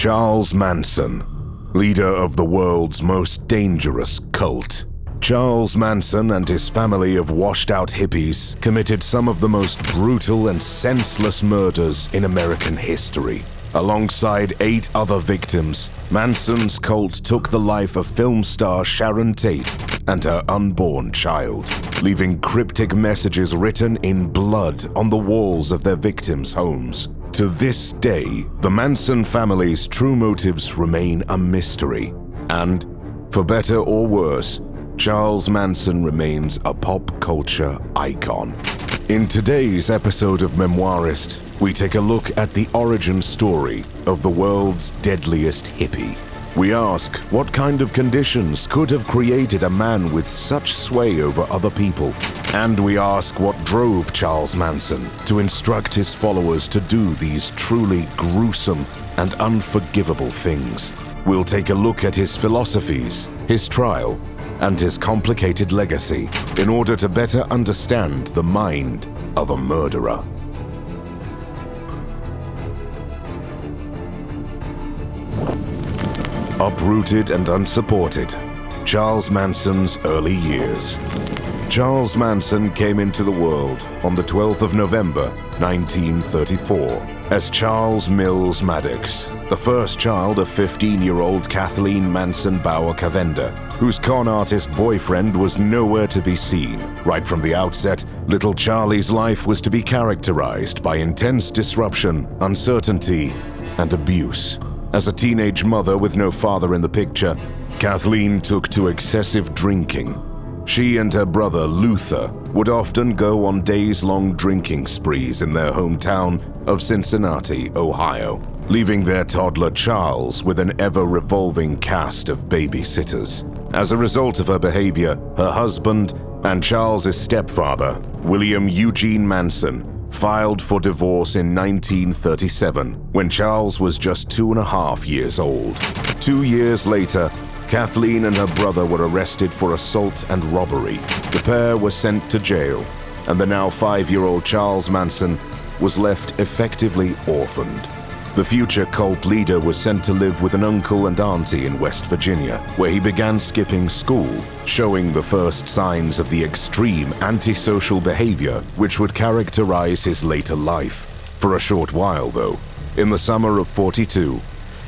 Charles Manson, leader of the world's most dangerous cult. Charles Manson and his family of washed-out hippies committed some of the most brutal and senseless murders in American history. Alongside 8 other victims, Manson's cult took the life of film star Sharon Tate and her unborn child, leaving cryptic messages written in blood on the walls of their victims' homes. To this day, the Manson family's true motives remain a mystery, and, for better or worse, Charles Manson remains a pop culture icon. In today's episode of Memoirist, we take a look at the origin story of the world's deadliest hippie. We ask what kind of conditions could have created a man with such sway over other people. And we ask what drove Charles Manson to instruct his followers to do these truly gruesome and unforgivable things. We'll take a look at his philosophies, his trial, and his complicated legacy in order to better understand the mind of a murderer. Uprooted and Unsupported, Charles Manson's early years. Charles Manson came into the world on the 12th of November, 1934, as Charles Mills Maddox, the first child of 15-year-old Kathleen Manson Bauer-Cavender, whose con artist boyfriend was nowhere to be seen. Right from the outset, little Charlie's life was to be characterized by intense disruption, uncertainty, and abuse. As a teenage mother with no father in the picture, Kathleen took to excessive drinking. She and her brother, Luther, would often go on days-long drinking sprees in their hometown of Cincinnati, Ohio, leaving their toddler Charles with an ever-revolving cast of babysitters. As a result of her behavior, her husband and Charles's stepfather, William Eugene Manson, filed for divorce in 1937 when Charles was just 2.5 years old. 2 years later, Kathleen and her brother were arrested for assault and robbery. The pair were sent to jail, and the now 5-year-old Charles Manson was left effectively orphaned. The future cult leader was sent to live with an uncle and auntie in West Virginia, where he began skipping school, showing the first signs of the extreme antisocial behavior which would characterize his later life. For a short while, though, in the summer of '42,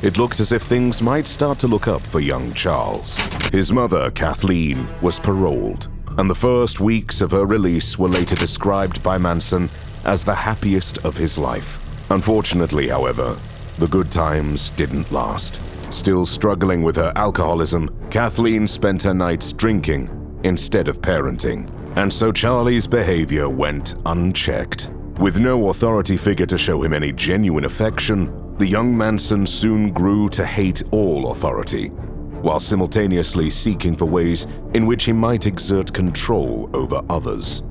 it looked as if things might start to look up for young Charles. His mother, Kathleen, was paroled, and the first weeks of her release were later described by Manson as the happiest of his life. Unfortunately, however, the good times didn't last. Still struggling with her alcoholism, Kathleen spent her nights drinking instead of parenting, and so Charlie's behavior went unchecked. With no authority figure to show him any genuine affection, the young Manson soon grew to hate all authority, while simultaneously seeking for ways in which he might exert control over others.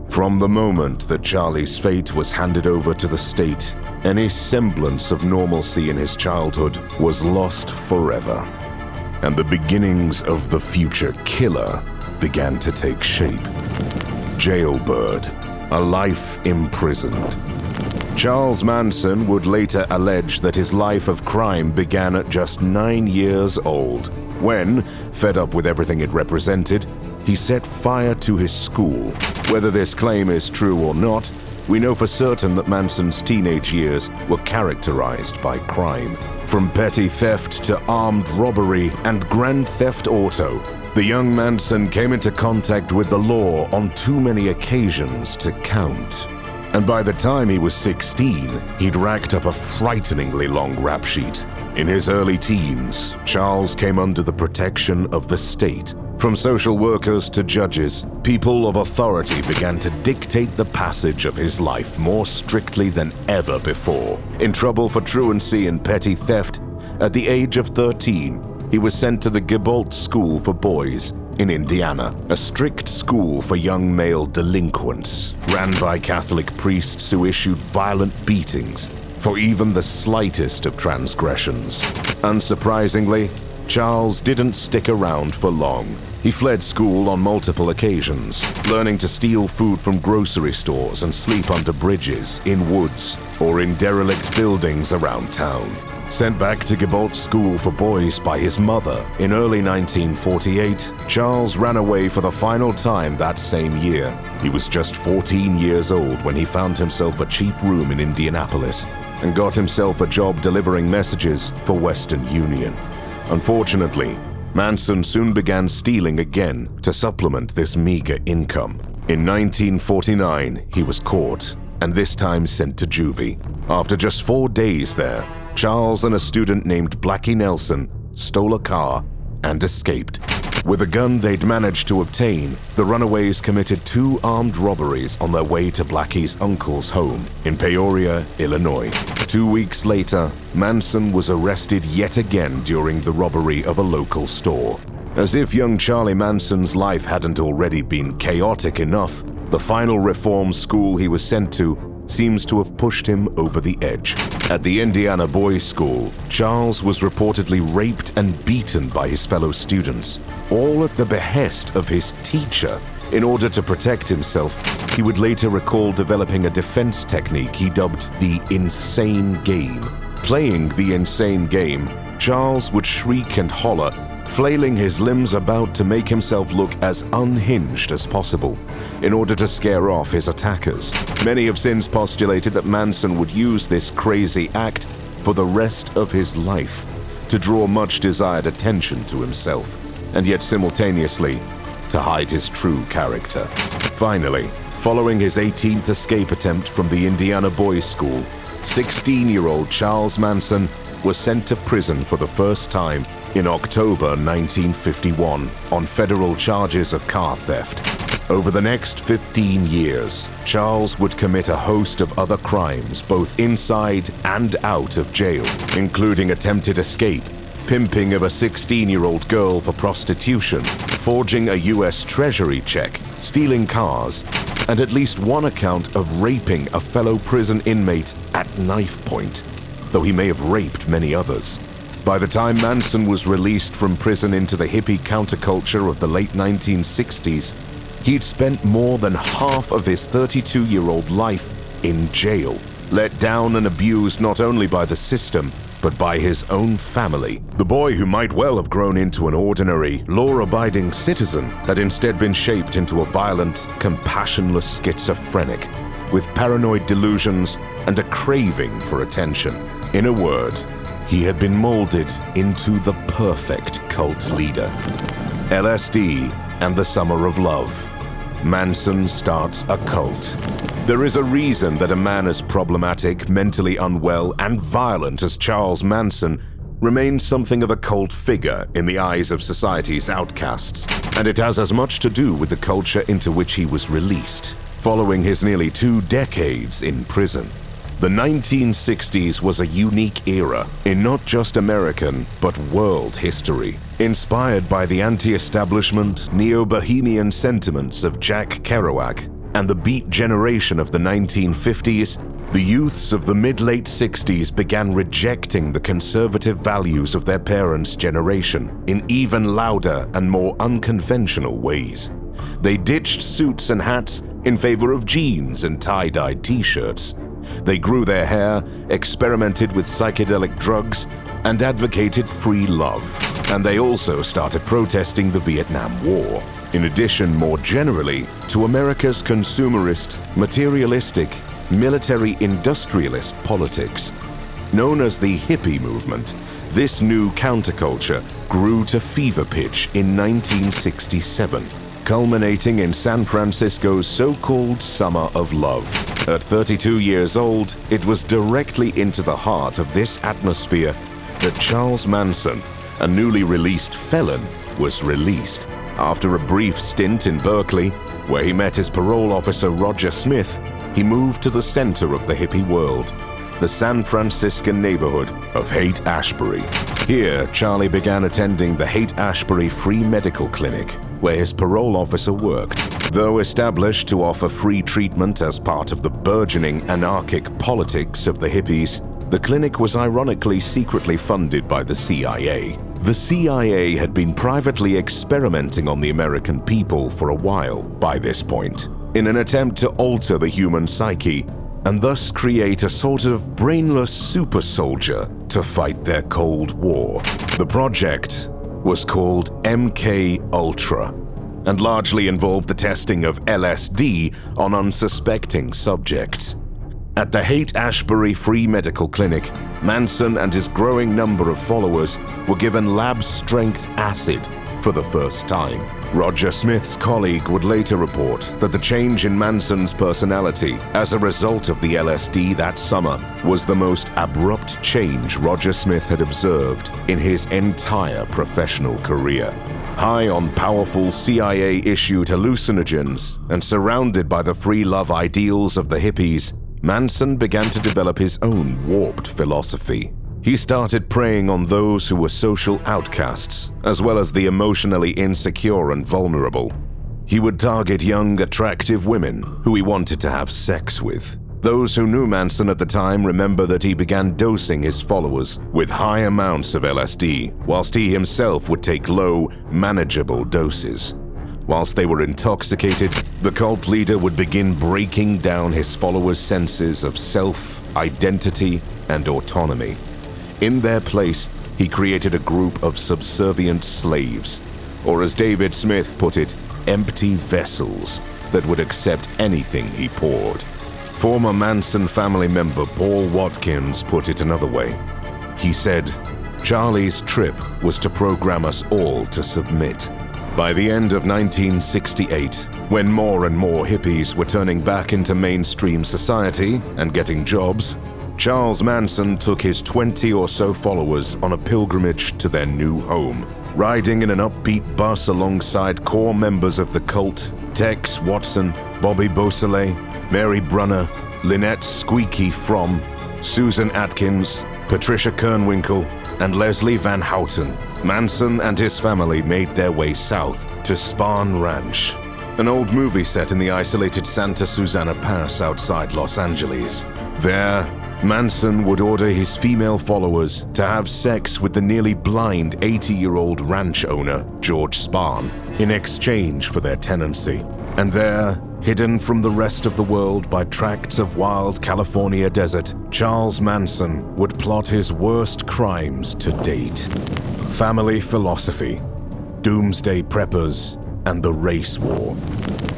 From the moment that Charlie's fate was handed over to the state, any semblance of normalcy in his childhood was lost forever, and the beginnings of the future killer began to take shape. Jailbird, a life imprisoned. Charles Manson would later allege that his life of crime began at just 9 years old, when, fed up with everything it represented, he set fire to his school. Whether this claim is true or not, we know for certain that Manson's teenage years were characterized by crime. From petty theft to armed robbery and grand theft auto, the young Manson came into contact with the law on too many occasions to count. And by the time he was 16, he'd racked up a frighteningly long rap sheet. In his early teens, Charles came under the protection of the state. From social workers to judges, people of authority began to dictate the passage of his life more strictly than ever before. In trouble for truancy and petty theft, at the age of 13, he was sent to the Gibault School for Boys in Indiana, a strict school for young male delinquents, ran by Catholic priests who issued violent beatings for even the slightest of transgressions. Unsurprisingly, Charles didn't stick around for long. He fled school on multiple occasions, learning to steal food from grocery stores and sleep under bridges, in woods, or in derelict buildings around town. Sent back to Gebolt School for Boys by his mother in early 1948, Charles ran away for the final time that same year. He was just 14 years old when he found himself a cheap room in Indianapolis and got himself a job delivering messages for Western Union. Unfortunately, Manson soon began stealing again to supplement this meager income. In 1949, he was caught and this time sent to juvie. After just 4 days there, Charles and a student named Blackie Nelson stole a car and escaped. With a gun they'd managed to obtain, the runaways committed 2 armed robberies on their way to Blackie's uncle's home in Peoria, Illinois. 2 weeks later, Manson was arrested yet again during the robbery of a local store. As if young Charlie Manson's life hadn't already been chaotic enough, the final reform school he was sent to seems to have pushed him over the edge. At the Indiana Boys' School, Charles was reportedly raped and beaten by his fellow students, all at the behest of his teacher. In order to protect himself, he would later recall developing a defense technique he dubbed the insane game. Playing the insane game, Charles would shriek and holler, flailing his limbs about to make himself look as unhinged as possible in order to scare off his attackers. Many have since postulated that Manson would use this crazy act for the rest of his life to draw much desired attention to himself, and yet simultaneously to hide his true character. Finally, following his 18th escape attempt from the Indiana Boys' School, 16-year-old Charles Manson was sent to prison for the first time in October 1951 on federal charges of car theft. Over the next 15 years, Charles would commit a host of other crimes both inside and out of jail, including attempted escape, pimping of a 16-year-old girl for prostitution, forging a U.S. Treasury check, stealing cars, and at least one account of raping a fellow prison inmate at knife point, though he may have raped many others. By the time Manson was released from prison into the hippie counterculture of the late 1960s, he'd spent more than half of his 32-year-old life in jail, let down and abused not only by the system, but by his own family. The boy who might well have grown into an ordinary, law-abiding citizen had instead been shaped into a violent, compassionless schizophrenic, with paranoid delusions and a craving for attention. In a word, he had been molded into the perfect cult leader. LSD and the Summer of Love. Manson starts a cult. There is a reason that a man as problematic, mentally unwell, and violent as Charles Manson remains something of a cult figure in the eyes of society's outcasts, and it has as much to do with the culture into which he was released, following his nearly 2 decades in prison. The 1960s was a unique era in not just American, but world history. Inspired by the anti-establishment, neo-bohemian sentiments of Jack Kerouac and the Beat generation of the 1950s, the youths of the mid-late 60s began rejecting the conservative values of their parents' generation in even louder and more unconventional ways. They ditched suits and hats in favor of jeans and tie-dyed t-shirts. They grew their hair, experimented with psychedelic drugs, and advocated free love. And they also started protesting the Vietnam War. In addition, more generally, to America's consumerist, materialistic, military-industrialist politics. Known as the hippie movement, this new counterculture grew to fever pitch in 1967, culminating in San Francisco's so-called Summer of Love. At 32 years old, it was directly into the heart of this atmosphere that Charles Manson, a newly released felon, was released. After a brief stint in Berkeley, where he met his parole officer Roger Smith, he moved to the center of the hippie world, the San Franciscan neighborhood of Haight-Ashbury. Here, Charlie began attending the Haight-Ashbury Free Medical Clinic, where his parole officer worked. Though established to offer free treatment as part of the burgeoning anarchic politics of the hippies, the clinic was ironically secretly funded by the CIA. The CIA had been privately experimenting on the American people for a while by this point, in an attempt to alter the human psyche and thus create a sort of brainless super soldier to fight their Cold War. The project was called MK Ultra, and largely involved the testing of LSD on unsuspecting subjects. At the Haight-Ashbury Free Medical Clinic, Manson and his growing number of followers were given lab-strength acid for the first time. Roger Smith's colleague would later report that the change in Manson's personality as a result of the LSD that summer was the most abrupt change Roger Smith had observed in his entire professional career. High on powerful CIA-issued hallucinogens and surrounded by the free love ideals of the hippies, Manson began to develop his own warped philosophy. He started preying on those who were social outcasts, as well as the emotionally insecure and vulnerable. He would target young, attractive women who he wanted to have sex with. Those who knew Manson at the time remember that he began dosing his followers with high amounts of LSD, whilst he himself would take low, manageable doses. Whilst they were intoxicated, the cult leader would begin breaking down his followers' senses of self, identity, and autonomy. In their place, he created a group of subservient slaves, or as David Smith put it, empty vessels that would accept anything he poured. Former Manson family member Paul Watkins put it another way. He said, "Charlie's trip was to program us all to submit." By the end of 1968, when more and more hippies were turning back into mainstream society and getting jobs, Charles Manson took his 20 or so followers on a pilgrimage to their new home, riding in an upbeat bus alongside core members of the cult, Tex Watson, Bobby Beausoleil, Mary Brunner, Lynette Squeaky Fromm, Susan Atkins, Patricia Kernwinkle, and Leslie Van Houten. Manson and his family made their way south to Spahn Ranch, an old movie set in the isolated Santa Susana Pass outside Los Angeles. There, Manson would order his female followers to have sex with the nearly blind 80-year-old ranch owner, George Spahn, in exchange for their tenancy. And there, hidden from the rest of the world by tracts of wild California desert, Charles Manson would plot his worst crimes to date. Family philosophy, doomsday preppers, and the race war.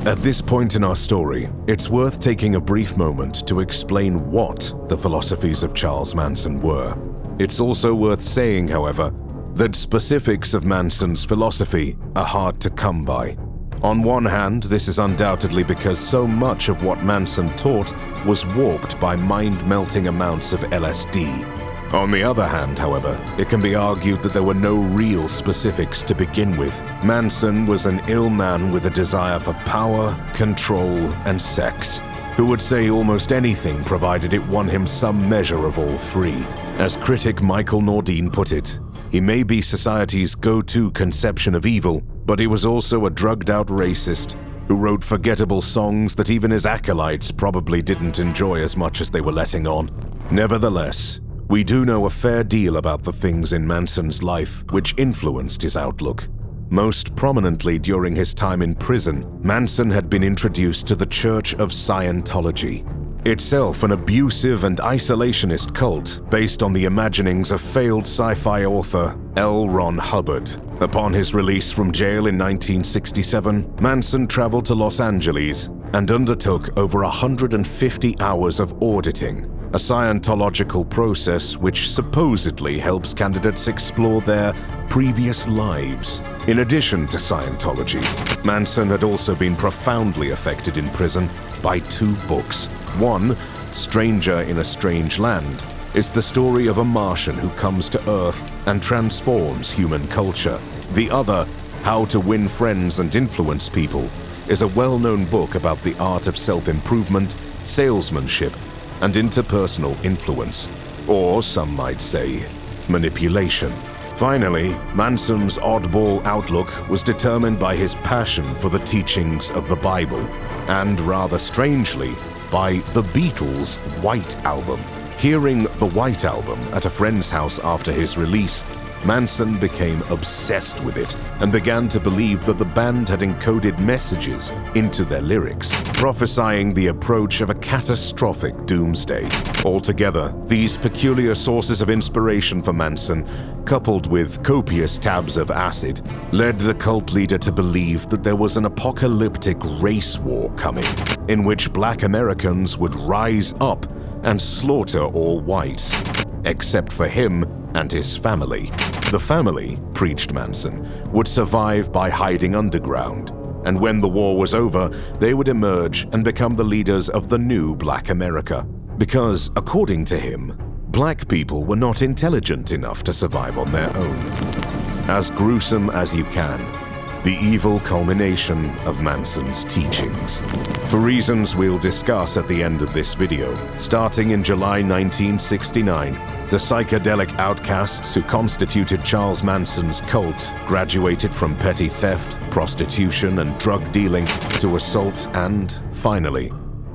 At this point in our story, it's worth taking a brief moment to explain what the philosophies of Charles Manson were. It's also worth saying, however, that specifics of Manson's philosophy are hard to come by. On one hand, this is undoubtedly because so much of what Manson taught was warped by mind-melting amounts of LSD. On the other hand, however, it can be argued that there were no real specifics to begin with. Manson was an ill man with a desire for power, control, and sex, who would say almost anything provided it won him some measure of all three. As critic Michael Nordine put it, he may be society's go-to conception of evil, but he was also a drugged-out racist who wrote forgettable songs that even his acolytes probably didn't enjoy as much as they were letting on. Nevertheless, we do know a fair deal about the things in Manson's life which influenced his outlook. Most prominently during his time in prison, Manson had been introduced to the Church of Scientology, itself an abusive and isolationist cult based on the imaginings of failed sci-fi author L. Ron Hubbard. Upon his release from jail in 1967, Manson traveled to Los Angeles and undertook over 150 hours of auditing, a Scientological process which supposedly helps candidates explore their previous lives. In addition to Scientology, Manson had also been profoundly affected in prison by two books. One, Stranger in a Strange Land, is the story of a Martian who comes to Earth and transforms human culture. The other, How to Win Friends and Influence People, is a well-known book about the art of self-improvement, salesmanship, and interpersonal influence, or some might say, manipulation. Finally, Manson's oddball outlook was determined by his passion for the teachings of the Bible, and rather strangely, by the Beatles' White Album. Hearing the White Album at a friend's house after his release Manson became obsessed with it and began to believe that the band had encoded messages into their lyrics, prophesying the approach of a catastrophic doomsday. Altogether, these peculiar sources of inspiration for Manson, coupled with copious tabs of acid, led the cult leader to believe that there was an apocalyptic race war coming, in which Black Americans would rise up and slaughter all whites, except for him and his family. The family, preached Manson, would survive by hiding underground, and when the war was over, they would emerge and become the leaders of the new Black America. Because, according to him, black people were not intelligent enough to survive on their own. As gruesome as you can, the evil culmination of Manson's teachings. For reasons we'll discuss at the end of this video, starting in July 1969, the psychedelic outcasts who constituted Charles Manson's cult graduated from petty theft, prostitution, and drug dealing to assault and, finally,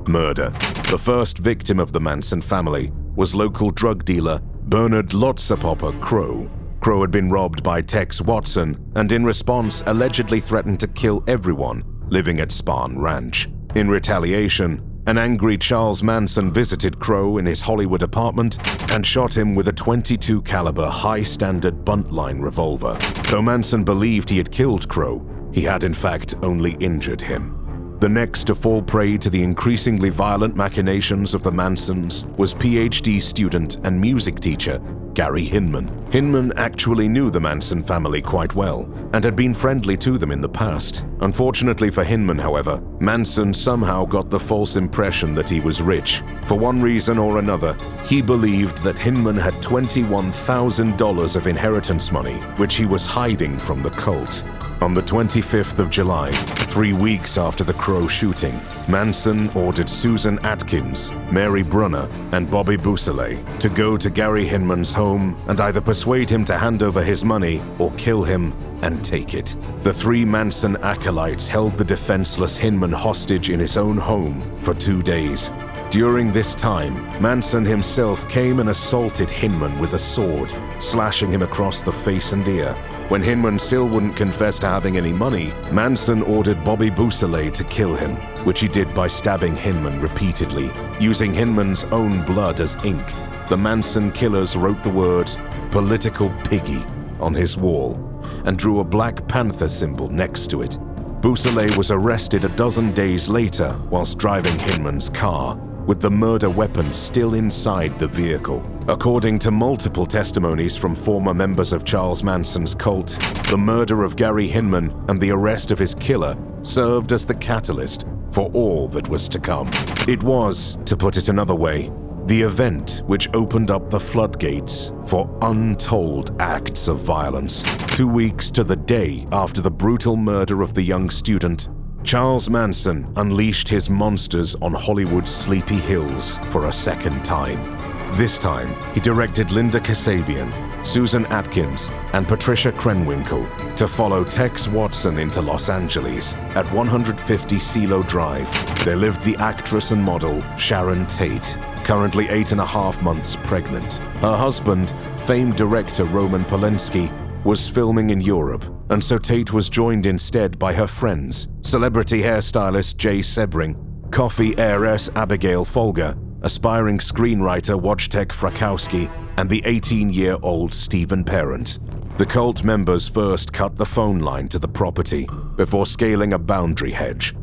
murder. The first victim of the Manson family was local drug dealer Bernard Lotzapopper Crow. Crow had been robbed by Tex Watson and in response allegedly threatened to kill everyone living at Spahn Ranch. In retaliation, an angry Charles Manson visited Crow in his Hollywood apartment and shot him with a .22 caliber high-standard buntline revolver. Though Manson believed he had killed Crow, he had in fact only injured him. The next to fall prey to the increasingly violent machinations of the Mansons was PhD student and music teacher Gary Hinman. Hinman actually knew the Manson family quite well and had been friendly to them in the past. Unfortunately for Hinman, however, Manson somehow got the false impression that he was rich. For one reason or another, he believed that Hinman had $21,000 of inheritance money, which he was hiding from the cult. On the 25th of July, 3 weeks after the Crow shooting, Manson ordered Susan Atkins, Mary Brunner, and Bobby Beausoleil to go to Gary Hinman's home and either persuade him to hand over his money or kill him and take it. The three Manson acolytes held the defenseless Hinman hostage in his own home for 2 days. During this time, Manson himself came and assaulted Hinman with a sword, slashing him across the face and ear. When Hinman still wouldn't confess to having any money, Manson ordered Bobby Beausoleil to kill him, which he did by stabbing Hinman repeatedly, using Hinman's own blood as ink. The Manson killers wrote the words "Political Piggy" on his wall and drew a Black Panther symbol next to it. Beausoleil was arrested a dozen days later whilst driving Hinman's car, with the murder weapon still inside the vehicle. According to multiple testimonies from former members of Charles Manson's cult, the murder of Gary Hinman and the arrest of his killer served as the catalyst for all that was to come. It was, to put it another way, the event which opened up the floodgates for untold acts of violence. 2 weeks to the day after the brutal murder of the young student, Charles Manson unleashed his monsters on Hollywood's sleepy hills for a second time. This time, he directed Linda Kasabian, Susan Atkins, and Patricia Krenwinkel to follow Tex Watson into Los Angeles. At 150 CeeLo Drive, there lived the actress and model Sharon Tate, currently 8.5 months pregnant. Her husband, famed director Roman Polanski, was filming in Europe, and so Tate was joined instead by her friends, celebrity hairstylist Jay Sebring, coffee heiress Abigail Folger, aspiring screenwriter Wojtek Frykowski, and the 18-year-old Stephen Parent. The cult members first cut the phone line to the property before scaling a boundary hedge.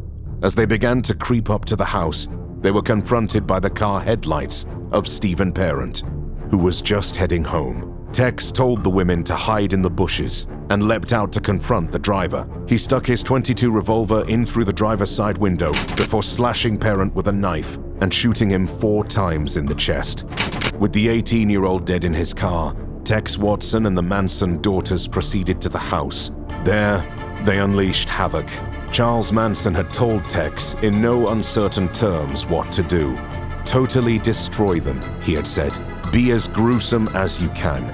As they began to creep up to the house, they were confronted by the car headlights of Stephen Parent, who was just heading home. Tex told the women to hide in the bushes and leapt out to confront the driver. He stuck his .22 revolver in through the driver's side window before slashing Parent with a knife and shooting him 4 times in the chest. With the 18-year-old dead in his car, Tex Watson and the Manson daughters proceeded to the house. There, they unleashed havoc. Charles Manson had told Tex in no uncertain terms what to do. "Totally destroy them," he had said. "Be as gruesome as you can."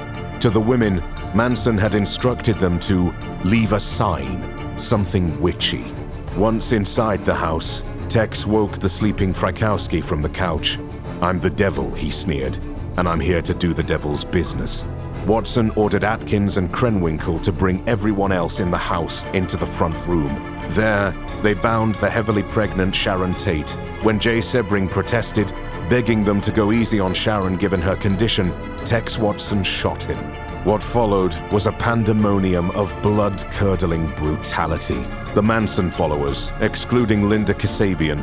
To the women, Manson had instructed them to leave a sign, something witchy. Once inside the house, Tex woke the sleeping Frykowski from the couch. "I'm the devil," he sneered, "and I'm here to do the devil's business." Watson ordered Atkins and Krenwinkel to bring everyone else in the house into the front room. There, they bound the heavily pregnant Sharon Tate. When Jay Sebring protested, begging them to go easy on Sharon given her condition, Tex Watson shot him. What followed was a pandemonium of blood-curdling brutality. The Manson followers, excluding Linda Kasabian,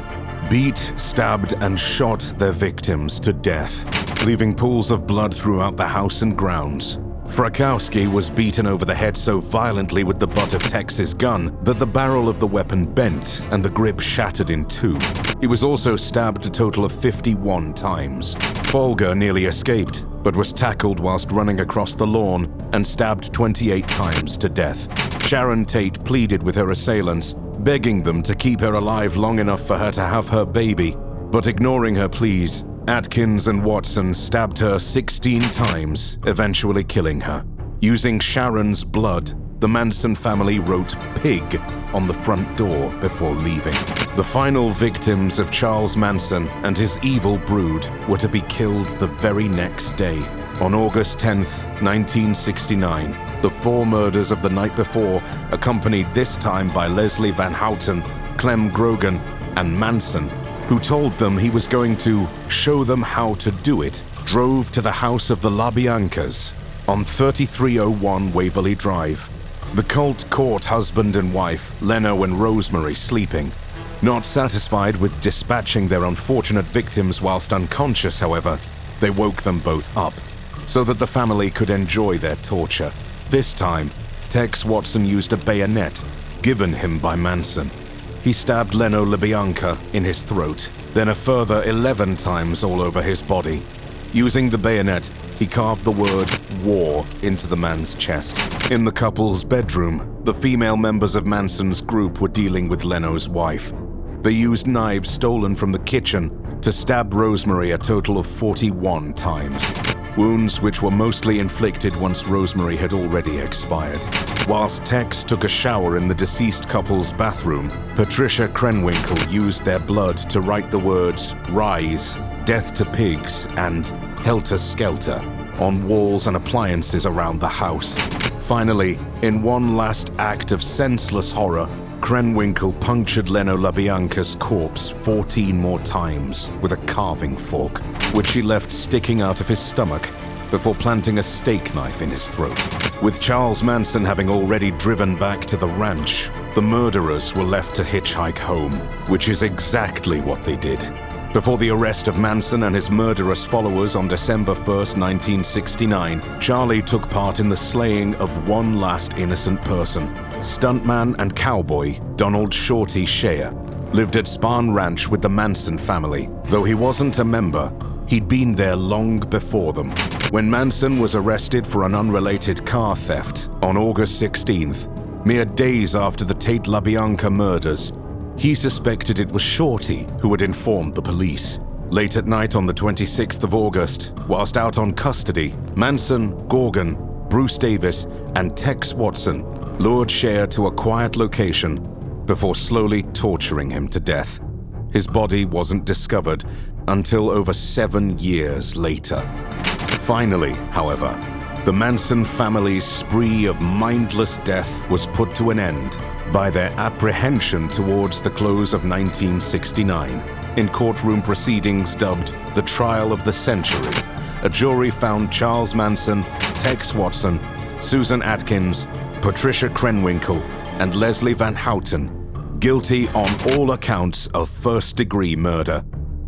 beat, stabbed, and shot their victims to death, leaving pools of blood throughout the house and grounds. Frakowski was beaten over the head so violently with the butt of Tex's gun that the barrel of the weapon bent and the grip shattered in two. He was also stabbed a total of 51 times. Folger nearly escaped, but was tackled whilst running across the lawn and stabbed 28 times to death. Sharon Tate pleaded with her assailants, begging them to keep her alive long enough for her to have her baby, but ignoring her pleas, Atkins and Watson stabbed her 16 times, eventually killing her. Using Sharon's blood, the Manson family wrote "pig" on the front door before leaving. The final victims of Charles Manson and his evil brood were to be killed the very next day. On August 10th, 1969, the four murders of the night before, accompanied this time by Leslie Van Houten, Clem Grogan, and Manson, who told them he was going to show them how to do it, drove to the house of the LaBiancas on 3301 Waverly Drive. The cult caught husband and wife, Leno and Rosemary, sleeping. Not satisfied with dispatching their unfortunate victims whilst unconscious, however, they woke them both up, so that the family could enjoy their torture. This time, Tex Watson used a bayonet given him by Manson. He stabbed Leno LaBianca in his throat, then a further 11 times all over his body. Using the bayonet, he carved the word "war" into the man's chest. In the couple's bedroom, the female members of Manson's group were dealing with Leno's wife. They used knives stolen from the kitchen to stab Rosemary a total of 41 times. Wounds which were mostly inflicted once Rosemary had already expired. Whilst Tex took a shower in the deceased couple's bathroom, Patricia Krenwinkel used their blood to write the words "Rise," "Death to Pigs," and "Helter, Skelter" on walls and appliances around the house. Finally, in one last act of senseless horror, Krenwinkel punctured Leno LaBianca's corpse 14 more times with a carving fork, which she left sticking out of his stomach before planting a steak knife in his throat. With Charles Manson having already driven back to the ranch, the murderers were left to hitchhike home, which is exactly what they did. Before the arrest of Manson and his murderous followers on December 1st, 1969, Charlie took part in the slaying of one last innocent person. Stuntman and cowboy Donald Shorty Shea lived at Spahn Ranch with the Manson family. Though he wasn't a member, he'd been there long before them. When Manson was arrested for an unrelated car theft on August 16th, mere days after the Tate LaBianca murders, he suspected it was Shorty who had informed the police. Late at night on the 26th of August, whilst out on custody, Manson, Gorgon, Bruce Davis, and Tex Watson lured Shea to a quiet location before slowly torturing him to death. His body wasn't discovered until over 7 years later. Finally, however, the Manson family's spree of mindless death was put to an end by their apprehension towards the close of 1969. In courtroom proceedings dubbed the Trial of the Century, a jury found Charles Manson, Tex Watson, Susan Atkins, Patricia Krenwinkel, and Leslie Van Houten guilty on all accounts of first-degree murder.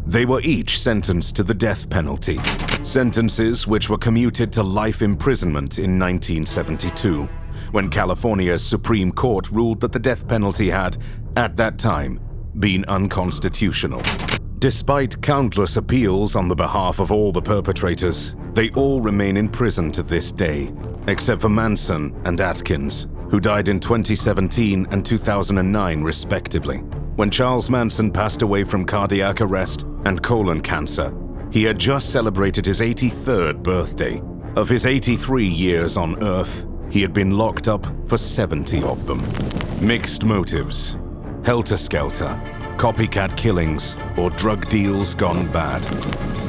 They were each sentenced to the death penalty, sentences which were commuted to life imprisonment in 1972, when California's Supreme Court ruled that the death penalty had, at that time, been unconstitutional. Despite countless appeals on the behalf of all the perpetrators, they all remain in prison to this day, except for Manson and Atkins, who died in 2017 and 2009 respectively. When Charles Manson passed away from cardiac arrest and colon cancer, he had just celebrated his 83rd birthday. Of his 83 years on Earth, he had been locked up for 70 of them. Mixed motives, Helter Skelter, copycat killings, or drug deals gone bad.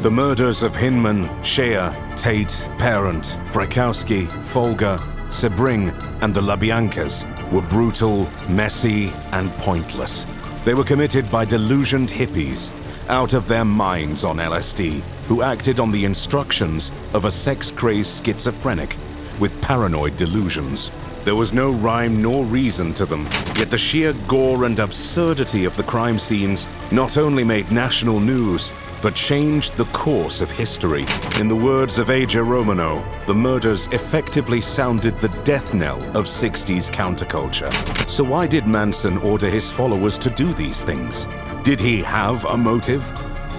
The murders of Hinman, Shea, Tate, Parent, Frykowski, Folger, Sebring, and the LaBiancas were brutal, messy, and pointless. They were committed by delusioned hippies, out of their minds on LSD, who acted on the instructions of a sex-crazed schizophrenic with paranoid delusions. There was no rhyme nor reason to them, yet the sheer gore and absurdity of the crime scenes not only made national news, but changed the course of history. In the words of A.J. Romano, the murders effectively sounded the death knell of 60s counterculture. So why did Manson order his followers to do these things? Did he have a motive?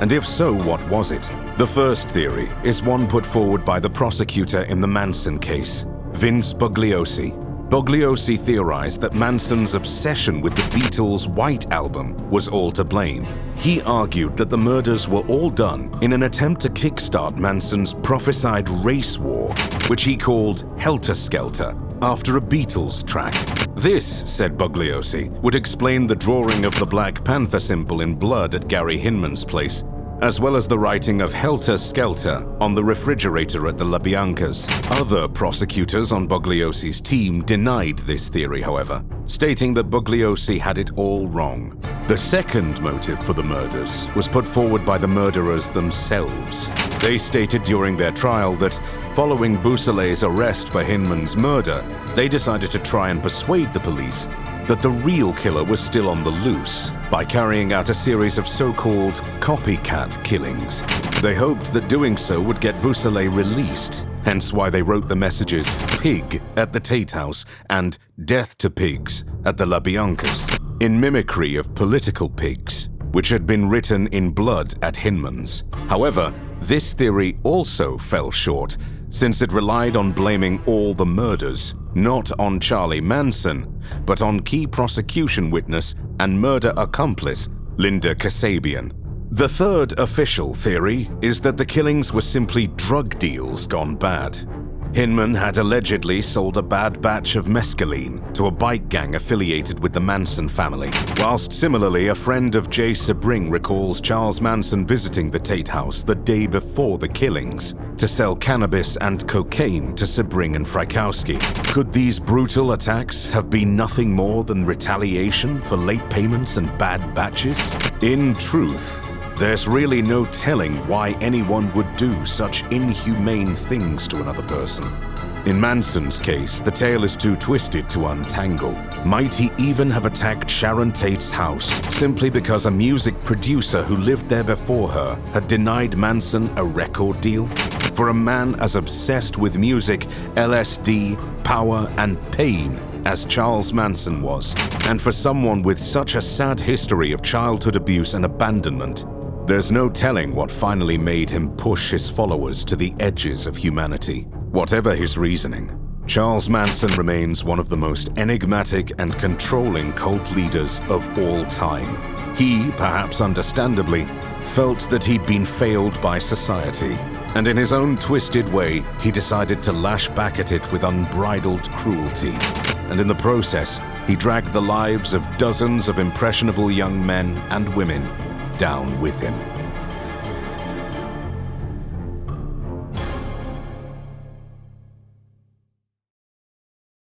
And if so, what was it? The first theory is one put forward by the prosecutor in the Manson case, Vince Bugliosi. Bugliosi theorized that Manson's obsession with the Beatles' White Album was all to blame. He argued that the murders were all done in an attempt to kickstart Manson's prophesied race war, which he called Helter, Skelter, after a Beatles track. This, said Bugliosi, would explain the drawing of the Black Panther symbol in blood at Gary Hinman's place, as well as the writing of Helter Skelter on the refrigerator at the LaBiancas. Other prosecutors on Bugliosi's team denied this theory, however, stating that Bugliosi had it all wrong. The second motive for the murders was put forward by the murderers themselves. They stated during their trial that, following Bousselet's arrest for Hinman's murder, they decided to try and persuade the police that the real killer was still on the loose by carrying out a series of so-called copycat killings. They hoped that doing so would get Bousselet released, hence why they wrote the messages "Pig" at the Tate House and "Death to Pigs" at the LaBiancas, in mimicry of political pigs, which had been written in blood at Hinman's. However, this theory also fell short, since it relied on blaming all the murders, not on Charlie Manson, but on key prosecution witness and murder accomplice Linda Kasabian. The third official theory is that the killings were simply drug deals gone bad. Hinman had allegedly sold a bad batch of mescaline to a bike gang affiliated with the Manson family, whilst similarly a friend of Jay Sebring recalls Charles Manson visiting the Tate House the day before the killings to sell cannabis and cocaine to Sebring and Frykowski. Could these brutal attacks have been nothing more than retaliation for late payments and bad batches? In truth, there's really no telling why anyone would do such inhumane things to another person. In Manson's case, the tale is too twisted to untangle. Might he even have attacked Sharon Tate's house simply because a music producer who lived there before her had denied Manson a record deal? For a man as obsessed with music, LSD, power, and pain as Charles Manson was, and for someone with such a sad history of childhood abuse and abandonment, there's no telling what finally made him push his followers to the edges of humanity. Whatever his reasoning, Charles Manson remains one of the most enigmatic and controlling cult leaders of all time. He, perhaps understandably, felt that he'd been failed by society, and in his own twisted way, he decided to lash back at it with unbridled cruelty. And in the process, he dragged the lives of dozens of impressionable young men and women down with him.